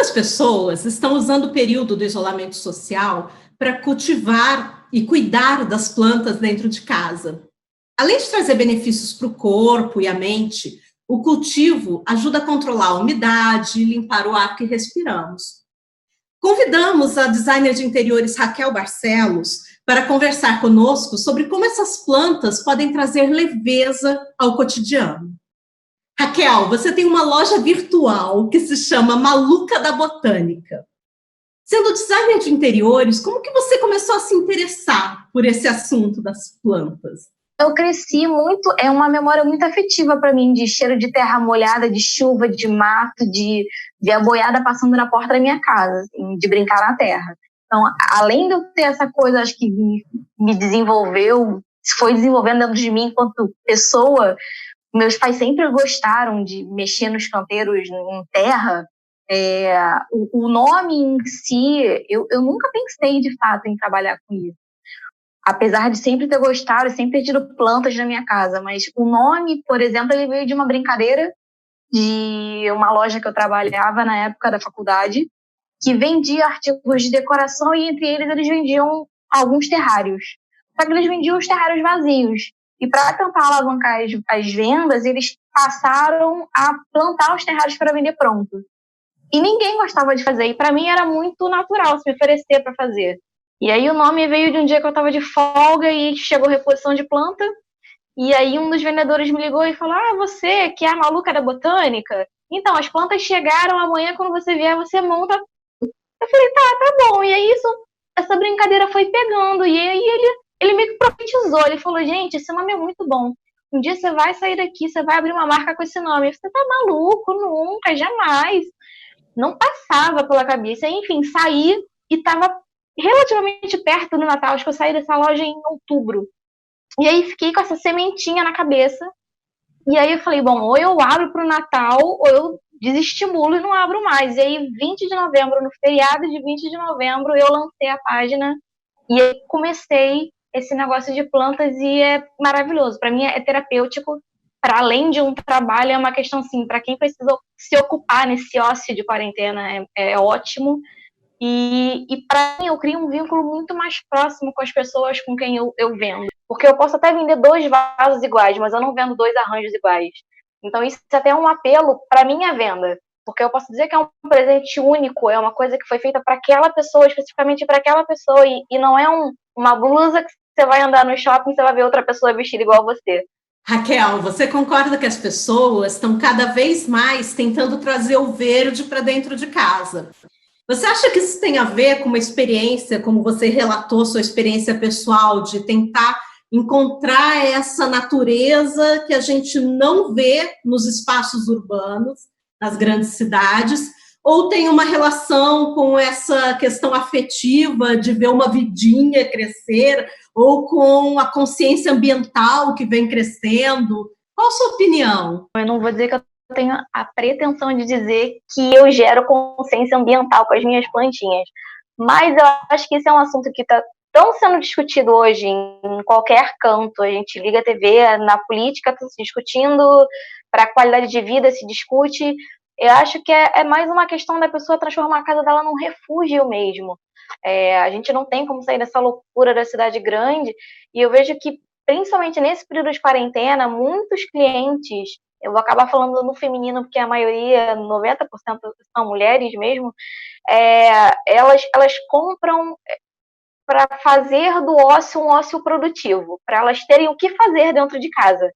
Muitas pessoas estão usando o período do isolamento social para cultivar e cuidar das plantas dentro de casa. Além de trazer benefícios para o corpo e a mente, o cultivo ajuda a controlar a umidade e limpar o ar que respiramos. Convidamos a designer de interiores Raquel Barcelos para conversar conosco sobre como essas plantas podem trazer leveza ao cotidiano. Raquel, você tem uma loja virtual que se chama Maluca da Botânica. Sendo designer de interiores, como que você começou a se interessar por esse assunto das plantas? Eu cresci muito, é uma memória muito afetiva para mim, de cheiro de terra molhada, de chuva, de mato, de a boiada passando na porta da minha casa, assim, de brincar na terra. Então, além de eu ter essa coisa, acho que me desenvolveu, foi desenvolvendo dentro de mim enquanto pessoa. Meus pais sempre gostaram de mexer nos canteiros em terra. O nome em si, eu nunca pensei de fato em trabalhar com isso. Apesar de sempre ter gostado, sempre ter tido plantas na minha casa, mas o nome, por exemplo, ele veio de uma brincadeira de uma loja que eu trabalhava na época da faculdade, que vendia artigos de decoração e entre eles vendiam alguns terrários. Só que eles vendiam os terrários vazios. E para tentar alavancar as vendas, eles passaram a plantar os terrários para vender pronto. E ninguém gostava de fazer. E para mim era muito natural se me oferecer para fazer. E aí o nome veio de um dia que eu estava de folga e chegou reposição de planta. E aí um dos vendedores me ligou e falou: você que é a maluca da botânica? Então, as plantas chegaram, amanhã quando você vier, você monta. Eu falei, tá bom. E aí essa brincadeira foi pegando. E aí ele me profetizou. Ele falou, gente, esse nome é muito bom. Um dia você vai sair daqui, você vai abrir uma marca com esse nome. Você tá maluco? Nunca, jamais. Não passava pela cabeça. Enfim, saí e tava relativamente perto do Natal. Acho que eu saí dessa loja em outubro. E aí fiquei com essa sementinha na cabeça. E aí eu falei, bom, ou eu abro pro Natal, ou eu desestimulo e não abro mais. E aí, 20 de novembro, no feriado de 20 de novembro, eu lancei a página e aí comecei esse negócio de plantas e é maravilhoso. Para mim é terapêutico. Para além de um trabalho, é uma questão assim, para quem precisa se ocupar nesse ócio de quarentena, é ótimo. E para mim, eu crio um vínculo muito mais próximo com as pessoas com quem eu vendo. Porque eu posso até vender 2 vasos iguais, mas eu não vendo 2 arranjos iguais. Então, isso até é um apelo para minha venda. Porque eu posso dizer que é um presente único, é uma coisa que foi feita para aquela pessoa, especificamente para aquela pessoa. E não é uma blusa que você vai andar no shopping e você vai ver outra pessoa vestida igual a você. Raquel, você concorda que as pessoas estão cada vez mais tentando trazer o verde para dentro de casa? Você acha que isso tem a ver com uma experiência, como você relatou, sua experiência pessoal, de tentar encontrar essa natureza que a gente não vê nos espaços urbanos, nas grandes cidades, ou tem uma relação com essa questão afetiva de ver uma vidinha crescer, ou com a consciência ambiental que vem crescendo? Qual a sua opinião? Eu não vou dizer que eu tenho a pretensão de dizer que eu gero consciência ambiental com as minhas plantinhas, mas eu acho que esse é um assunto que está tão sendo discutido hoje em qualquer canto. A gente liga a TV, na política está se discutindo, para a qualidade de vida se discute. Eu acho que é mais uma questão da pessoa transformar a casa dela num refúgio mesmo. A gente não tem como sair dessa loucura da cidade grande, e eu vejo que, principalmente nesse período de quarentena, muitos clientes, eu vou acabar falando no feminino porque a maioria, 90% são mulheres mesmo, elas compram para fazer do ócio um ócio produtivo, para elas terem o que fazer dentro de casa.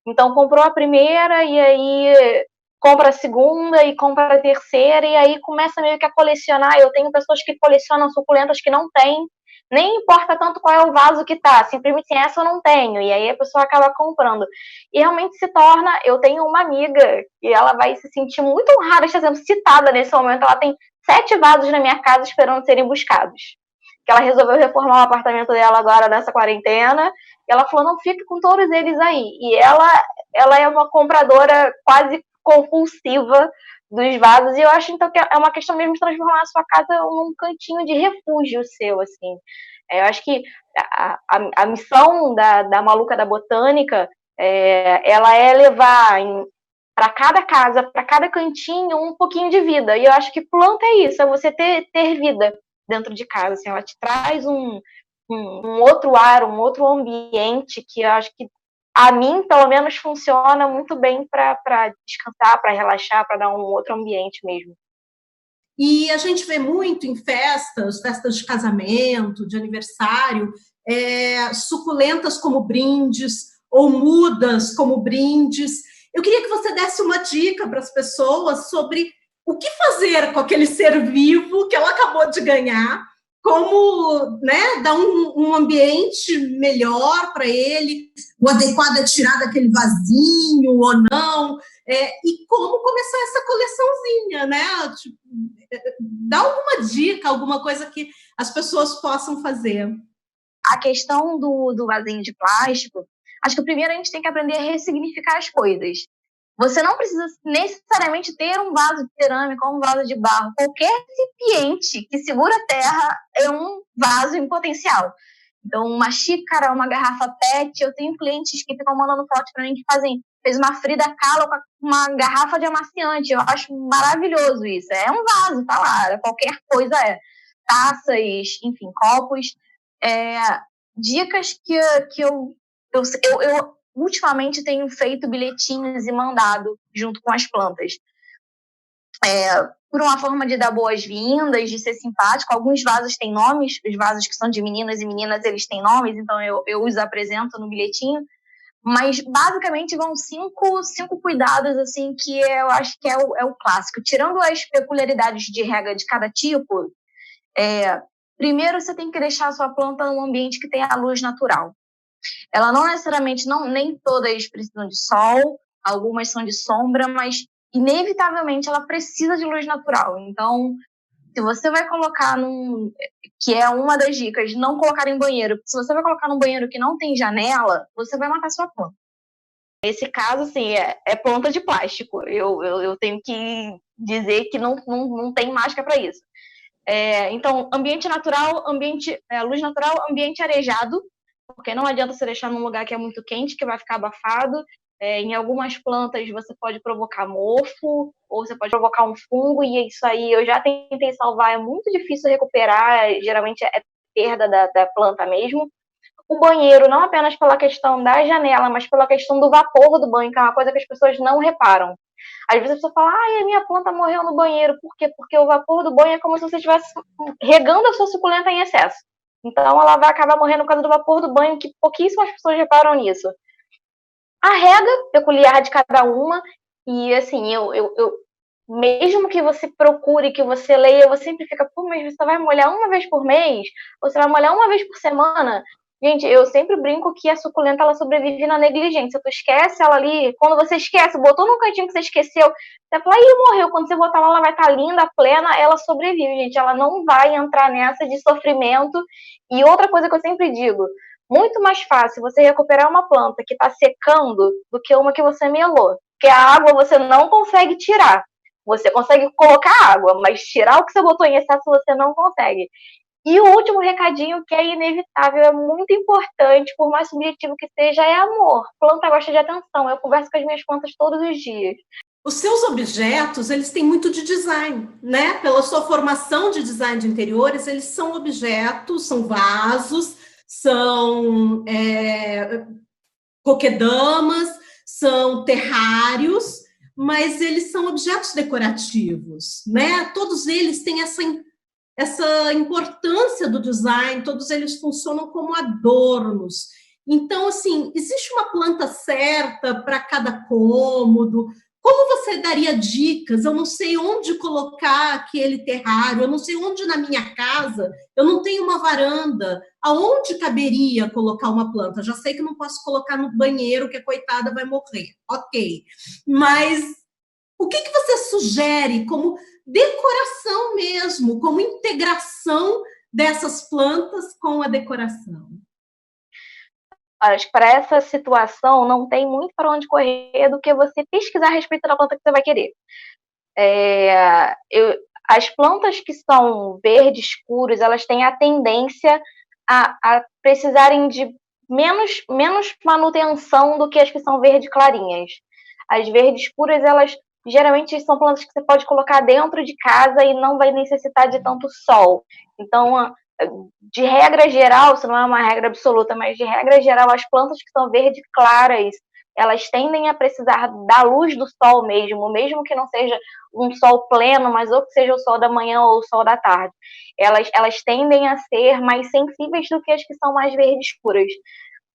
Então, comprou a primeira e aí compra a segunda e compra a terceira e aí começa meio que a colecionar. Eu tenho pessoas que colecionam suculentas que não têm, nem importa tanto qual é o vaso que tá, simplesmente essa eu não tenho, e aí a pessoa acaba comprando. E realmente se torna, eu tenho uma amiga e ela vai se sentir muito honrada de estar sendo citada nesse momento, ela tem 7 vasos na minha casa esperando serem buscados. Que ela resolveu reformar o apartamento dela agora nessa quarentena, e ela falou, não, fique com todos eles aí. E ela é uma compradora quase compulsiva dos vasos, e eu acho então que é uma questão mesmo de transformar a sua casa num cantinho de refúgio seu, assim. Eu acho que a missão da Maluca da Botânica, ela é levar para cada casa, para cada cantinho, um pouquinho de vida. E eu acho que planta é isso, é você ter vida dentro de casa. Assim, ela te traz um outro ar, um outro ambiente que eu acho que, a mim, pelo menos, funciona muito bem para descansar, para relaxar, para dar um outro ambiente mesmo. E a gente vê muito em festas de casamento, de aniversário, suculentas como brindes, ou mudas como brindes. Eu queria que você desse uma dica para as pessoas sobre o que fazer com aquele ser vivo que ela acabou de ganhar, como, né, dar um ambiente melhor para ele, o adequado é tirar daquele vasinho ou não, e como começar essa coleçãozinha, né? Tipo, dá alguma dica, alguma coisa que as pessoas possam fazer. A questão do vasinho de plástico, acho que primeiro a gente tem que aprender a ressignificar as coisas. Você não precisa necessariamente ter um vaso de cerâmica ou um vaso de barro. Qualquer recipiente que segura a terra é um vaso em potencial. Então, uma xícara, uma garrafa PET, eu tenho clientes que ficam mandando fotos para mim que fez uma Frida Kahlo com uma garrafa de amaciante. Eu acho maravilhoso isso. É um vaso, tá lá, qualquer coisa é. Taças, enfim, copos. Dicas que eu ultimamente tenho feito bilhetinhos e mandado junto com as plantas. Por uma forma de dar boas-vindas, de ser simpático. Alguns vasos têm nomes, os vasos que são de meninas e meninas, eles têm nomes, então eu os apresento no bilhetinho. Mas, basicamente, vão cinco cuidados, assim, que eu acho que é o clássico. Tirando as peculiaridades de rega de cada tipo, primeiro você tem que deixar a sua planta num ambiente que tenha a luz natural. Ela não necessariamente, nem todas precisam de sol, algumas são de sombra, mas inevitavelmente ela precisa de luz natural. Então, se você vai colocar que é uma das dicas, não colocar em banheiro. Se você vai colocar num banheiro que não tem janela, você vai matar sua planta. Nesse caso, assim, é planta de plástico. Eu tenho que dizer que não tem mágica para isso. Então, ambiente natural, luz natural, ambiente arejado, porque não adianta você deixar num lugar que é muito quente, que vai ficar abafado. Em algumas plantas você pode provocar mofo, ou você pode provocar um fungo, e isso aí eu já tentei salvar, é muito difícil recuperar, geralmente é perda da planta mesmo. O banheiro, não apenas pela questão da janela, mas pela questão do vapor do banho, que é uma coisa que as pessoas não reparam. Às vezes a pessoa fala, a minha planta morreu no banheiro. Por quê? Porque o vapor do banho é como se você estivesse regando a sua suculenta em excesso. Então ela vai acabar morrendo por causa do vapor do banho, que pouquíssimas pessoas reparam nisso. A rega peculiar de cada uma, e assim, mesmo que você procure, que você leia, você sempre fica, mas você vai molhar uma vez por mês? Ou você vai molhar uma vez por semana? Gente, eu sempre brinco que a suculenta, ela sobrevive na negligência. Tu esquece ela ali, quando você esquece, botou num cantinho que você esqueceu, você fala, morreu. Quando você botar ela vai estar linda, plena, ela sobrevive, gente. Ela não vai entrar nessa de sofrimento. E outra coisa que eu sempre digo, muito mais fácil você recuperar uma planta que está secando do que uma que você melou. Porque a água você não consegue tirar. Você consegue colocar água, mas tirar o que você botou em excesso você não consegue. E o último recadinho, que é inevitável, é muito importante, por mais subjetivo que seja, é amor. Planta gosta de atenção. Eu converso com as minhas plantas todos os dias. Os seus objetos, eles têm muito de design, né? Pela sua formação de design de interiores, eles são objetos, são vasos, são coquedamas, são terrários, mas eles são objetos decorativos, né? Todos eles têm essa importância do design, todos eles funcionam como adornos. Então, assim, existe uma planta certa para cada cômodo? Como você daria dicas? Eu não sei onde colocar aquele terrário, eu não sei onde na minha casa, eu não tenho uma varanda, aonde caberia colocar uma planta? Já sei que não posso colocar no banheiro, que a coitada vai morrer. Ok, mas o que você sugere como decoração mesmo, como integração dessas plantas com a decoração? Acho que para essa situação não tem muito para onde correr do que você pesquisar a respeito da planta que você vai querer. As plantas que são verde escuros, elas têm a tendência a precisarem de menos manutenção do que as que são verde clarinhas. As verdes puras, elas geralmente são plantas que você pode colocar dentro de casa e não vai necessitar de tanto sol. Então, de regra geral, isso não é uma regra absoluta, mas de regra geral, as plantas que são verdes claras, elas tendem a precisar da luz do sol mesmo que não seja um sol pleno, mas ou que seja o sol da manhã ou o sol da tarde. Elas tendem a ser mais sensíveis do que as que são mais verdes puras.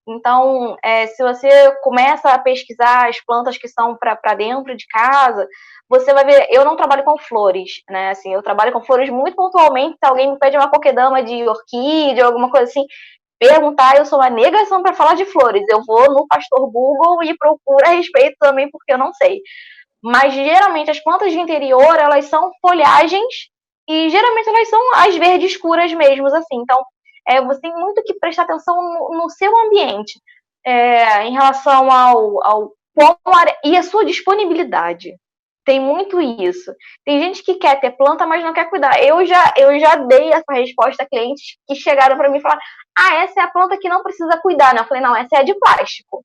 Então, se você começa a pesquisar as plantas que são para dentro de casa, você vai ver. Eu não trabalho com flores, né? Assim, eu trabalho com flores muito pontualmente. Se alguém me pede uma coquedama de orquídea, alguma coisa assim, perguntar, eu sou uma negação para falar de flores. Eu vou no Pastor Google e procuro a respeito também, porque eu não sei. Mas geralmente as plantas de interior, elas são folhagens e geralmente elas são as verdes escuras mesmo, assim. Então, você tem muito que prestar atenção no seu ambiente, em relação ao e a sua disponibilidade. Tem muito isso. Tem gente que quer ter planta, mas não quer cuidar. Eu já dei essa resposta a clientes que chegaram para mim e falaram: essa é a planta que não precisa cuidar, né? Eu falei: não, essa é a de plástico.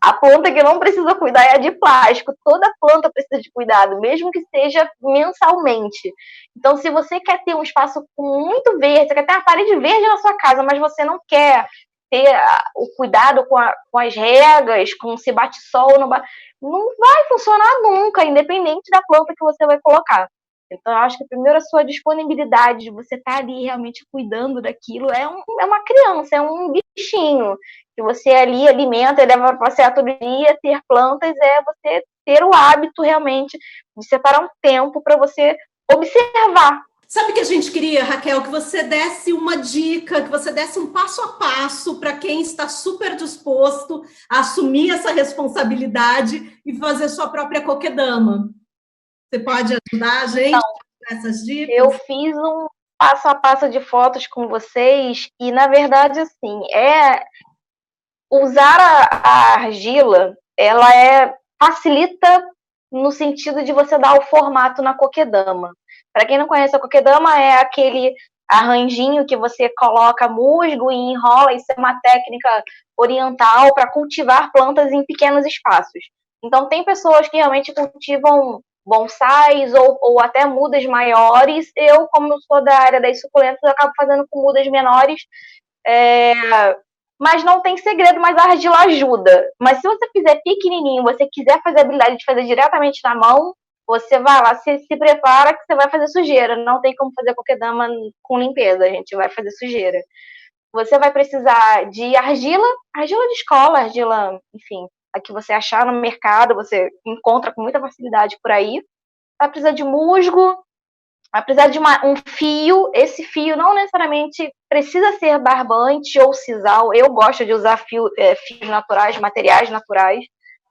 A planta que não precisa cuidar é a de plástico. Toda planta precisa de cuidado, mesmo que seja mensalmente. Então, se você quer ter um espaço muito verde, você quer ter uma parede verde na sua casa, mas você não quer ter o cuidado com as regas, com se bate sol, não vai funcionar nunca, independente da planta que você vai colocar. Então, eu acho que primeiro a sua disponibilidade de você estar ali realmente cuidando daquilo é uma criança, é um bichinho que você ali alimenta e leva para passear todo dia. Ter plantas é você ter o hábito realmente de separar um tempo para você observar. Sabe o que a gente queria, Raquel? Que você desse uma dica, que você desse um passo a passo para quem está super disposto a assumir essa responsabilidade e fazer sua própria coquedama. Você pode ajudar a gente com essas dicas? Eu fiz um passo a passo de fotos com vocês e, na verdade, assim, usar a argila, ela facilita no sentido de você dar o formato na coquedama. Para quem não conhece, a coquedama é aquele arranjinho que você coloca musgo e enrola. Isso é uma técnica oriental para cultivar plantas em pequenos espaços. Então, tem pessoas que realmente cultivam bonsais ou até mudas maiores. Eu, como eu sou da área das suculentas, eu acabo fazendo com mudas menores. Mas não tem segredo, mas a argila ajuda. Mas se você fizer pequenininho, você quiser fazer a habilidade de fazer diretamente na mão, você vai lá, se prepara que você vai fazer sujeira. Não tem como fazer coquedama com limpeza, a gente vai fazer sujeira. Você vai precisar de argila de escola, argila, enfim, a que você achar no mercado, você encontra com muita facilidade por aí. Vai precisar de musgo, vai precisar de um fio. Esse fio não necessariamente precisa ser barbante ou sisal. Eu gosto de usar fios naturais, materiais naturais.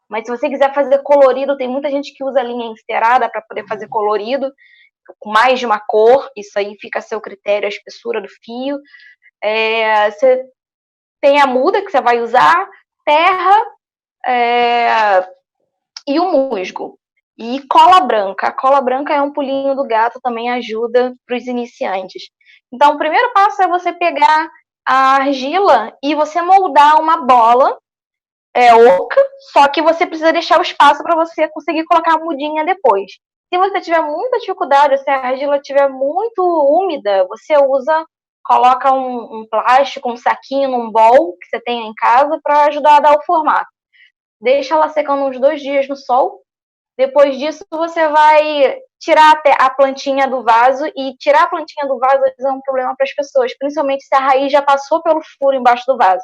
Mas se você quiser fazer colorido, tem muita gente que usa linha encerada para poder fazer colorido, com mais de uma cor. Isso aí fica a seu critério, a espessura do fio. Você tem a muda que você vai usar, terra e o musgo. E cola branca. A cola branca é um pulinho do gato, também ajuda para os iniciantes. Então, o primeiro passo é você pegar a argila e você moldar uma bola oca, só que você precisa deixar o espaço para você conseguir colocar a mudinha depois. Se você tiver muita dificuldade, se a argila estiver muito úmida, você coloca um plástico, um saquinho, num bowl que você tenha em casa para ajudar a dar o formato. Deixa ela secando uns 2 dias no sol. Depois disso, você vai tirar a plantinha do vaso, e tirar a plantinha do vaso é um problema para as pessoas, principalmente se a raiz já passou pelo furo embaixo do vaso.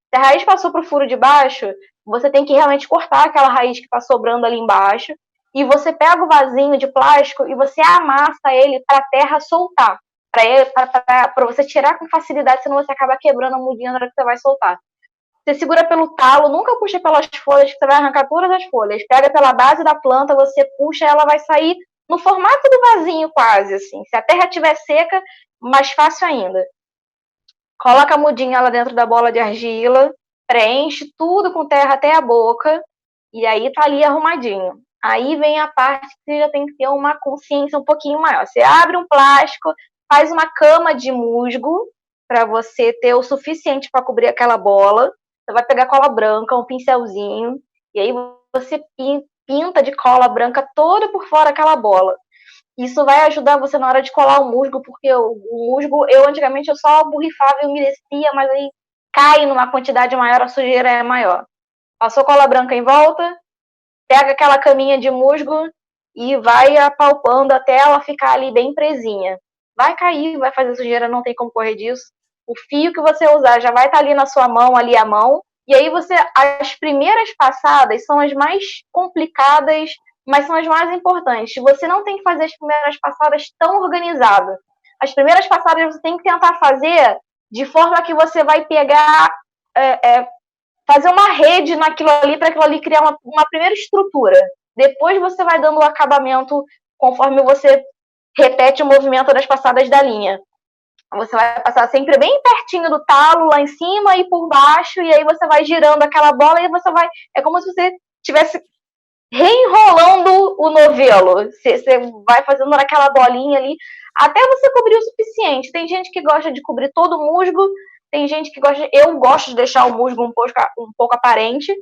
Se a raiz passou para o furo de baixo, você tem que realmente cortar aquela raiz que está sobrando ali embaixo, e você pega o vasinho de plástico e você amassa ele para a terra soltar, para você tirar com facilidade, senão você acaba quebrando a mudinha na hora que você vai soltar. Você segura pelo talo, nunca puxa pelas folhas, que você vai arrancar todas as folhas. Pega pela base da planta, você puxa, ela vai sair no formato do vasinho quase, assim. Se a terra estiver seca, mais fácil ainda. Coloca a mudinha lá dentro da bola de argila, preenche tudo com terra até a boca, e aí tá ali arrumadinho. Aí vem a parte que você já tem que ter uma consciência um pouquinho maior. Você abre um plástico, faz uma cama de musgo, para você ter o suficiente para cobrir aquela bola. Você vai pegar cola branca, um pincelzinho, e aí você pinta de cola branca toda por fora aquela bola. Isso vai ajudar você na hora de colar o musgo, porque o musgo, antigamente eu só borrifava e umedecia, mas aí cai numa quantidade maior, a sujeira é maior. Passou cola branca em volta, pega aquela caminha de musgo e vai apalpando até ela ficar ali bem presinha. Vai cair, vai fazer sujeira, não tem como correr disso. O fio que você usar já vai estar ali na sua mão, ali a mão. E aí as primeiras passadas são as mais complicadas, mas são as mais importantes. Você não tem que fazer as primeiras passadas tão organizadas. As primeiras passadas você tem que tentar fazer de forma que você vai pegar, fazer uma rede naquilo ali, para aquilo ali criar uma primeira estrutura. Depois você vai dando o acabamento conforme você repete o movimento das passadas da linha. Você vai passar sempre bem pertinho do talo, lá em cima e por baixo, e aí você vai girando aquela bola e você vai... É como se você estivesse reenrolando o novelo. Você vai fazendo naquela bolinha ali, até você cobrir o suficiente. Tem gente que gosta de cobrir todo o musgo, tem gente que gosta... Eu gosto de deixar o musgo um pouco aparente.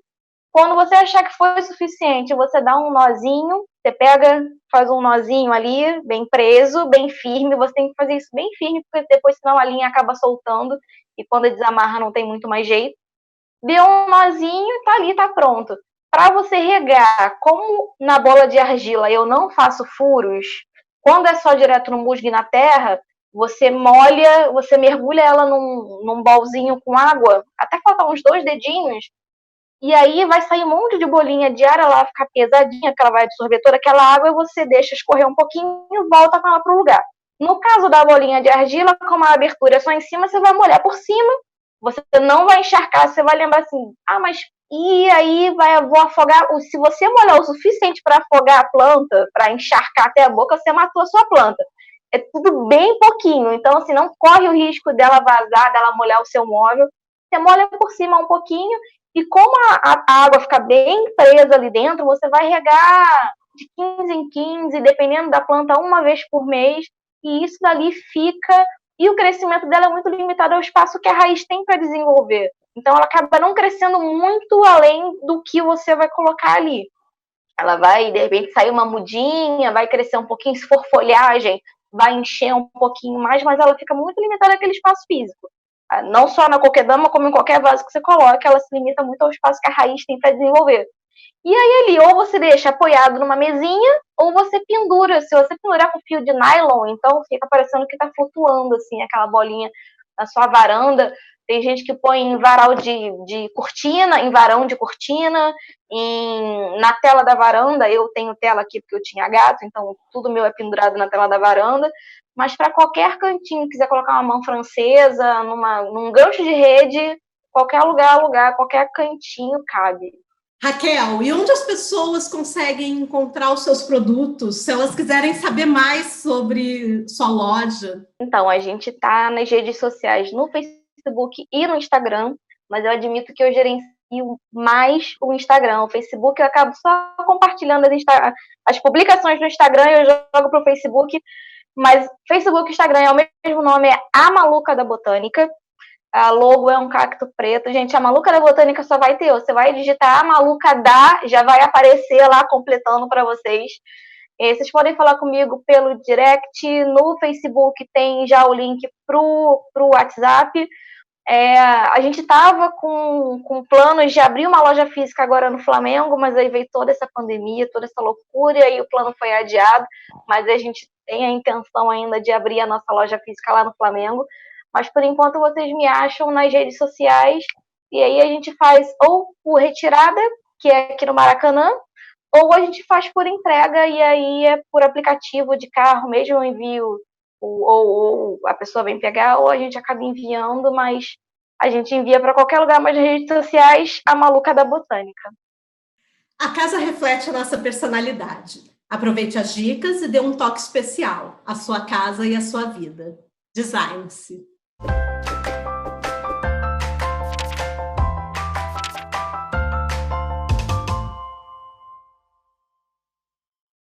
Quando você achar que foi o suficiente, você dá um nozinho, você pega, faz um nozinho ali, bem preso, bem firme. Você tem que fazer isso bem firme, porque depois senão a linha acaba soltando e quando desamarra não tem muito mais jeito. Deu um nozinho e tá ali, tá pronto. Para você regar, como na bola de argila eu não faço furos, quando é só direto no musgo e na terra, você molha, você mergulha ela num bolzinho com água, até faltar uns 2 dedinhos, e aí vai sair um monte de bolinha de ar, ela vai ficar pesadinha, que ela vai absorver toda aquela água, e você deixa escorrer um pouquinho e volta com ela pro lugar. No caso da bolinha de argila, como a abertura é só em cima, você vai molhar por cima, você não vai encharcar, você vai lembrar assim, mas e aí vou afogar, se você molhar o suficiente para afogar a planta, para encharcar até a boca, você matou a sua planta. É tudo bem pouquinho, então assim, não corre o risco dela vazar, dela molhar o seu móvel, você molha por cima um pouquinho, e como a água fica bem presa ali dentro, você vai regar de 15 em 15, dependendo da planta, uma vez por mês, e isso dali fica... E o crescimento dela é muito limitado ao espaço que a raiz tem para desenvolver. Então, ela acaba não crescendo muito além do que você vai colocar ali. Ela vai, de repente, sair uma mudinha, vai crescer um pouquinho, se for folhagem, vai encher um pouquinho mais, mas ela fica muito limitada àquele espaço físico. Não só na coquedama, como em qualquer vaso que você coloque, ela se limita muito ao espaço que a raiz tem para desenvolver. E aí ali, ou você deixa apoiado numa mesinha, ou você pendura. Se você pendurar com fio de nylon, então fica parecendo que está flutuando, assim, aquela bolinha na sua varanda. Tem gente que põe em varal de cortina, em varão de cortina, na tela da varanda. Eu tenho tela aqui porque eu tinha gato, então tudo meu é pendurado na tela da varanda. Mas para qualquer cantinho, quiser colocar uma mão francesa, num gancho de rede, qualquer lugar, qualquer cantinho cabe. Raquel, e onde as pessoas conseguem encontrar os seus produtos, se elas quiserem saber mais sobre sua loja? Então, a gente está nas redes sociais, no Facebook e no Instagram, mas eu admito que eu gerencio mais o Instagram. O Facebook eu acabo só compartilhando as publicações no Instagram, eu jogo para o Facebook, mas Facebook e Instagram é o mesmo nome, é A Maluca da Botânica. A logo é um cacto preto. Gente, a Maluca da Botânica só vai ter. Você vai digitar a Maluca da, já vai aparecer lá completando para vocês. Vocês podem falar comigo pelo direct. No Facebook tem já o link pro WhatsApp. A gente estava com planos de abrir uma loja física agora no Flamengo, mas aí veio toda essa pandemia, toda essa loucura, e aí o plano foi adiado. Mas a gente tem a intenção ainda de abrir a nossa loja física lá no Flamengo. Mas, por enquanto, vocês me acham nas redes sociais. E aí a gente faz ou por retirada, que é aqui no Maracanã, ou a gente faz por entrega, e aí é por aplicativo de carro, mesmo eu envio, ou a pessoa vem pegar, ou a gente acaba enviando, mas a gente envia para qualquer lugar, mas nas redes sociais, a Maluca da Botânica. A casa reflete a nossa personalidade. Aproveite as dicas e dê um toque especial à sua casa e à sua vida. Design-se.